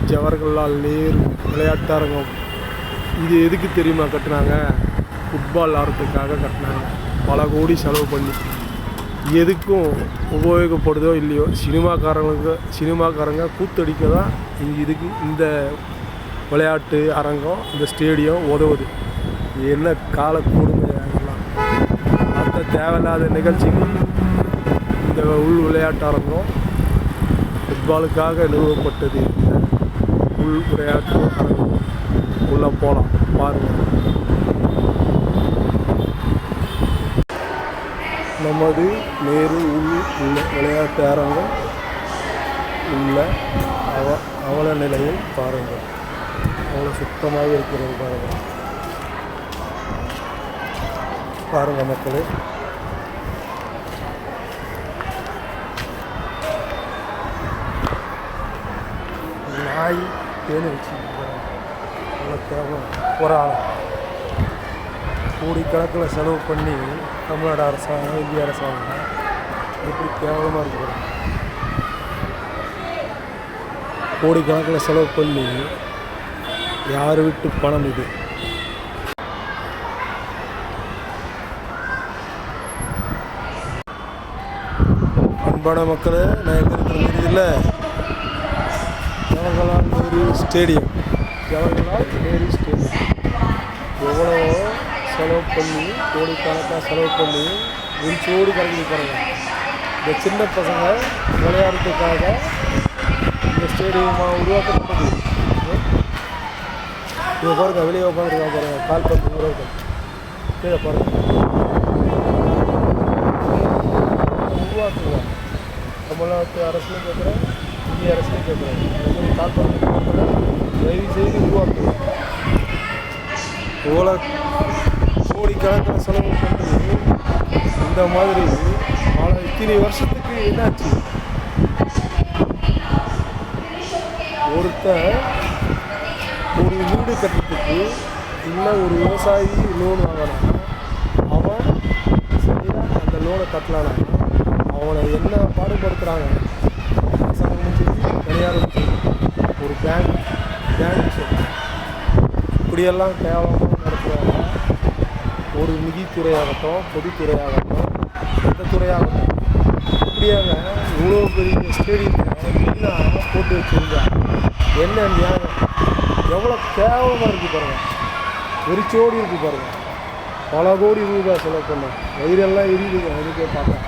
ஜவஹர்லால் நேரு விளையாட்டரங்கம். இது எதுக்கு தெரியுமா கட்டினாங்க? ஃபுட்பால் ஆடுறதுக்காக கட்டினாங்க. பல கோடி செலவு பண்ணி. எதுக்கும் உபயோகப்படுதோ இல்லையோ, சினிமாக்காரங்க கூத்தடிக்க தான் இதுக்கு இந்த விளையாட்டு அரங்கம், இந்த ஸ்டேடியம் உதவுது. என்ன கால கொடுமை அதெல்லாம். மற்ற தேவையில்லாத நிகழ்ச்சிக்கு இந்த உள் விளையாட்டு அரங்கம் ஃபுட்பாலுக்காக நிறுவப்பட்டது. இந்த உள் விளையாட்டு அரங்கம் உள்ளே போகலாம், பாருங்கள். நமது நேரு உள்ள விளையாட்டு அரங்கம் உள்ள அவல நிலையில் பாருங்கள். அவ்வளோ சுத்தமாக இருக்கிறது பாருங்கள். பாருங்கள் மக்களே. நாய் தேனி வச்சுருக்காங்க. அவ்வளோ தேவை ஒரு ஆள் கோடிக்கணக்கில் செலவு பண்ணி தமிழ்நாடு அரசாங்கம், இந்திய அரசாங்கம் எப்படி கேவலமாக இருக்குது. கோடிக்கணக்கில் செலவு பண்ணி யார் வீட்டு பணம் இது? அன்பான மக்களே, நான் எங்கே இருக்கிறது இல்லை, ஜவஹர்லால் நேரு ஸ்டேடியம். ஜவஹர்லால் நேரு ஸ்டேடியம் எவ்வளோ செலவு பண்ணி, கோடிக்கணக்காக செலவு பண்ணி விரிச்சோடி கலந்து பாருங்கள். இந்த சின்ன பசங்க விளையாடுறதுக்காக இந்த ஸ்டேடியமாக உருவாக்கப்பட்டது. இதை பாருங்கள், வெளியே உட்காந்துருக்காங்க பாருங்கள். கால் பண்ணி உருவாக்கம் கீழே பாருங்கள். உருவாக்குங்க. தமிழ்நாட்டு அரசுலையும் கேட்குறேன், இந்திய அரசுலையும் கேட்குறேன். கால் பண்ணி தயவு செய்து உருவாக்குங்க. இவ்வளோ கோடிக்கணக்கில் செலவு பண்ணி இந்த மாதிரி இத்தனை வருஷத்துக்கு என்னாச்சு? ஒருத்தன் ஒரு வீடு கட்டுறதுக்கு இல்லை ஒரு விவசாயி லோன் வாங்கினா, அவன் சரியாக அந்த லோனை கட்டலானா அவனை என்ன பாடுபடுத்துகிறாங்க? அரசாங்கமும் சரி, தனியாரும் சரி, ஒரு பேங்க் இப்படியெல்லாம் கேவலமாக நடத்துகிறாங்க. ஒரு நிதித்துறையாகட்டும், பொதுத்துறையாகட்டும், எந்த துறையாகட்டும், இப்படியாங்க இவ்வளோ பெரிய ஸ்டேடியத்தை மெயினாக போட்டு வச்சுருந்தா என்ன நியாயம்? எவ்வளோ கேவலமாக இருக்குது பாருங்கள். வெறிச்சோடி இருக்குது பாருங்கள். பல கோடி ரூபாய் செலவு பண்ணேன். வயிறெல்லாம் எரியுதுங்க அதுக்கே பார்த்தேன்.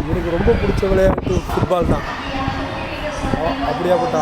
எனக்கு ரொம்ப பிடிச்ச விளையாட்டு ஃபுட்பால் தான். அப்படியாப்பட்ட